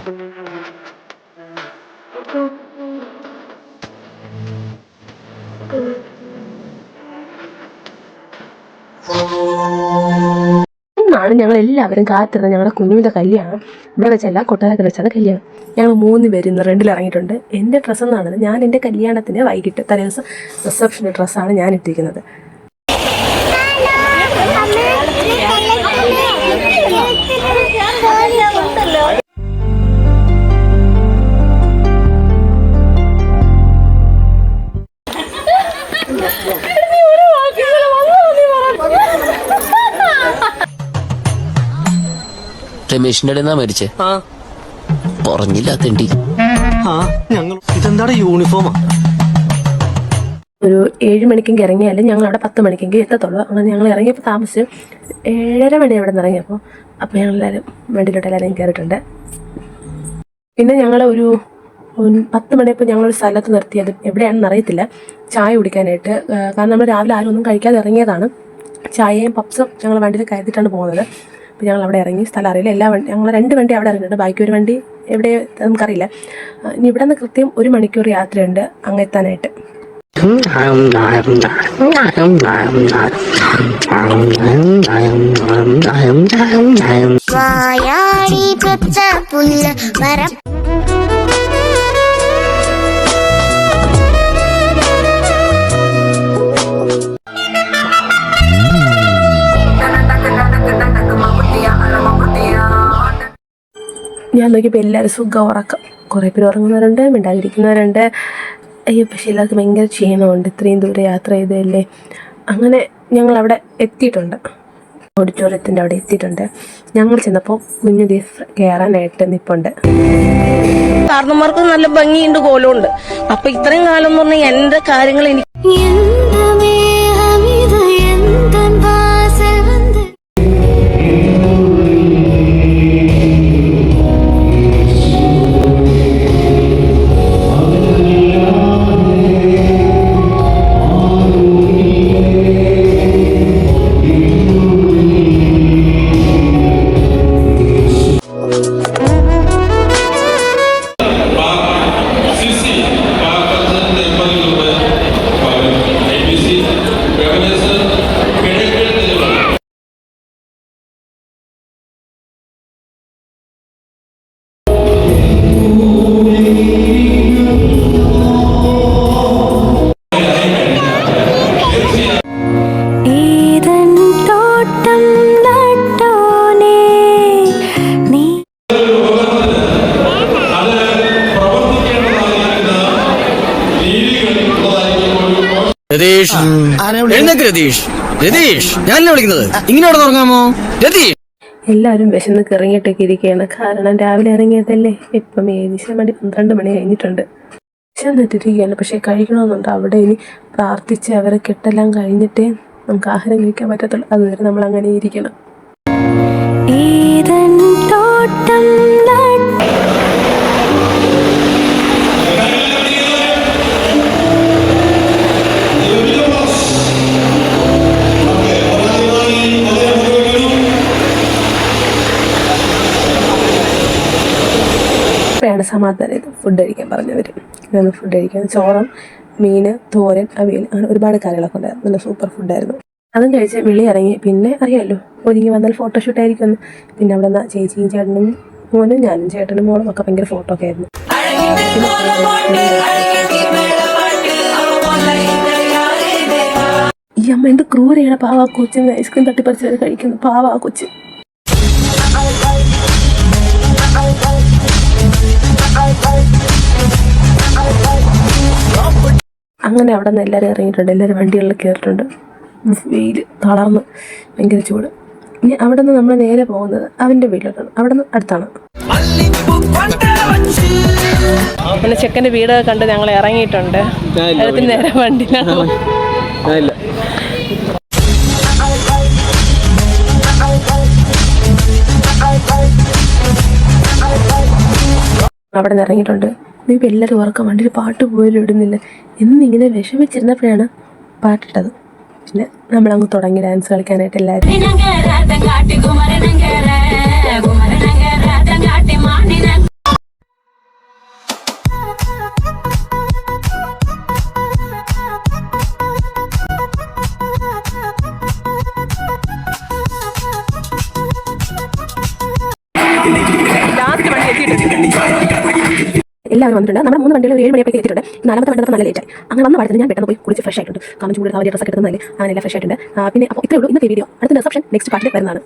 ാണ് ഞങ്ങൾ എല്ലാവരും കാത്തിരുന്നത് ഞങ്ങളുടെ കുഞ്ഞുവിൻ്റെ കല്യാണം. ഇവിടെ വെച്ചല്ല, കൊട്ടാരത്തിൽ വെച്ചാണ് കല്യാണം. ഞങ്ങൾ 3 പേര് ഇന്ന് റെന്റിൽ ഇറങ്ങിയിട്ടുണ്ട്. എൻ്റെ ഡ്രസ്സ് എന്നാണ്, ഞാൻ എൻ്റെ കല്യാണത്തിന് വൈകിട്ട് തലേദിവസം റിസപ്ഷൻ്റെ ഡ്രസ്സാണ് ഞാൻ ഇട്ടിരിക്കുന്നത്. രമേശിന്റെ ഇടന്നാ മരിച്ചേ? പറഞ്ഞില്ല തെണ്ടി. ഇതെന്താ യൂണിഫോമാ? ഒരു 7 മണിക്കെങ്കിൽ ഇറങ്ങിയാലും ഞങ്ങൾ അവിടെ 10 മണിക്കെങ്കിൽ എത്തത്തുള്ളൂ. അങ്ങനെ ഞങ്ങൾ ഇറങ്ങിയപ്പോൾ താമസിച്ച് 7:30 മണി അവിടെ നിന്ന് ഇറങ്ങിയപ്പോൾ. അപ്പോൾ ഞങ്ങളെല്ലാവരും വണ്ടിയിലോട്ട് എല്ലാവരും കയറിയിട്ടുണ്ട്. പിന്നെ ഞങ്ങൾ ഒരു 10 മണിയപ്പോൾ ഞങ്ങളൊരു സ്ഥലത്ത് നിർത്തിയത്, എവിടെയാണെന്ന് അറിയത്തില്ല, ചായ കുടിക്കാനായിട്ട്. കാരണം നമ്മൾ രാവിലെ ആരും ഒന്നും കഴിക്കാതെ ഇറങ്ങിയതാണ്. ചായയും പപ്സും ഞങ്ങൾ വണ്ടിയിൽ കയറ്റിയിട്ടാണ് പോകുന്നത്. അപ്പോൾ ഞങ്ങൾ അവിടെ ഇറങ്ങി, സ്ഥലം അറിയില്ല. ഞങ്ങൾ 2 വണ്ടി അവിടെ ഇറങ്ങിയിട്ടുണ്ട്, ബാക്കി ഒരു വണ്ടി എവിടെ നമുക്കറിയില്ല. ഇനി ഇവിടെ നിന്ന് കൃത്യം 1 മണിക്കൂർ യാത്രയുണ്ട് അങ്ങെത്താനായിട്ട്. ഞാൻ നോക്കിയപ്പോൾ എല്ലാവരും സുഖം ഉറക്കം. കുറേ പേര് ഉറങ്ങുന്നവരുണ്ട്, മിണ്ടാതിരിക്കുന്നവരുണ്ട്. അയ്യോ, പക്ഷേ എല്ലാവർക്കും ഭയങ്കര ക്ഷീണമുണ്ട്, ഇത്രയും ദൂരെ യാത്ര ചെയ്തതല്ലേ. അങ്ങനെ ഞങ്ങൾ അവിടെ എത്തിയിട്ടുണ്ട്, ഓഡിറ്റോറിയത്തിൻ്റെ അവിടെ എത്തിയിട്ടുണ്ട്. ഞങ്ങൾ ചെന്നപ്പോൾ കുഞ്ഞു കയറാനായിട്ട് നിൽപ്പുണ്ട്. കാരണന്മാർക്ക് നല്ല ഭംഗിയുണ്ട്, കോലമുണ്ട്. അപ്പൊ ഇത്രയും കാലം എന്ന് പറഞ്ഞാൽ എന്റെ കാര്യങ്ങൾ എനിക്ക് എല്ലാവരും വിശന്ന് ഇറങ്ങിയിട്ടൊക്കെ ഇരിക്കുകയാണ്. കാരണം രാവിലെ ഇറങ്ങിയതല്ലേ. ഇപ്പം ഏകദേശം 12 മണി കഴിഞ്ഞിട്ടുണ്ട്. വിശന്നിട്ടിരിക്കുകയാണ്. പക്ഷെ കഴിക്കണമെന്നുണ്ട്. അവിടെ ഇനി പ്രാർത്ഥിച്ച് അവരെ കെട്ടെല്ലാം കഴിഞ്ഞിട്ടേ നമുക്ക് ആഹാരം കഴിക്കാൻ പറ്റത്തുള്ളൂ. അതുവരെ നമ്മൾ അങ്ങനെ ഇരിക്കണം. സമാധാനം ഫുഡ് കഴിക്കാൻ പറഞ്ഞവർ. ഫുഡ് കഴിക്കാൻ ചോറും, മീൻ, തോരൻ, അവിയൽ, അങ്ങനെ ഒരുപാട് കറികളൊക്കെ ഉണ്ടായിരുന്നു. നല്ല സൂപ്പർ ഫുഡായിരുന്നു. അതും കഴിച്ച് വെളി ഇറങ്ങി. പിന്നെ അറിയാമല്ലോ, ഒരുങ്ങി വന്നാൽ ഫോട്ടോഷൂട്ട് ആയിരിക്കും. പിന്നെ അവിടെ നിന്ന് ചേച്ചിയും ചേട്ടനും മോനും ഞാനും ചേട്ടനും മോളും ഒക്കെ ഭയങ്കര ഫോട്ടോ ഒക്കെ ആയിരുന്നു. ഈ അമ്മ എന്ത് ക്രൂരയാണ്. പാവ കൊച്ചിന് ഐസ്ക്രീം തട്ടിപ്പറിച്ച് കഴിക്കുന്നു. പാവ കൊച്ച്. അങ്ങനെ അവിടെ നിന്ന് എല്ലാവരും ഇറങ്ങിയിട്ടുണ്ട്. എല്ലാവരും വണ്ടികളിൽ കയറിയിട്ടുണ്ട്. വെയിൽ തളർന്ന് ഭയങ്കര ചൂട്. ഇനി അവിടെ നിന്ന് നമ്മൾ നേരെ പോകുന്നത് അവൻ്റെ വീട്ടിലോട്ടാണ്. അവിടെ നിന്ന് അടുത്താണ്. പിന്നെ ചെക്കൻ്റെ വീട് കണ്ട് ഞങ്ങൾ ഇറങ്ങിയിട്ടുണ്ട്. നേരെ വണ്ടിയിലാണ്. അവിടെ നിന്ന് ഇറങ്ങിയിട്ടുണ്ട്. ഇപ്പം എല്ലാവരും ഉറക്കം. വണ്ടിയിൽ പാട്ട് പോലും ഇടുന്നില്ല. എന്നിങ്ങനെ വിഷമിച്ചിരുന്നപ്പോഴാണ് പാട്ടിട്ടത്. പിന്നെ നമ്മളങ്ങ് തുടങ്ങി ഡാൻസ് കളിക്കാനായിട്ട് എല്ലാവരും. എല്ലാവരും വന്നിട്ടുണ്ട്. നമ്മുടെ 3 വണ്ടികൾ 7 മണിയൊക്കെ എത്തിയിട്ടുണ്ട്. 4ാമത്തെ വണ്ടി നല്ല ലേറ്റായി. അങ്ങനെ വന്ന പാടത്തിന് ഞാൻ പെട്ടെന്ന് പോയി കുളിച്ച് ഫ്രഷ് ആയിട്ടുണ്ട്. കാരണം ചൂട് വലിയ ഡ്രസ്സൊക്കെ എടുക്കുന്നതല്ലേ, അങ്ങനെ എല്ലാം ഫ്രഷ് ആയിട്ടുണ്ട്. പിന്നെ അപ്പോൾ ഇത്രയേ ഉള്ളൂ ഇന്നത്തെ വീഡിയോ. അടുത്ത റിസപ്ഷൻ നെക്സ്റ്റ് പാർട്ടിൽ വരുന്നതാണ്.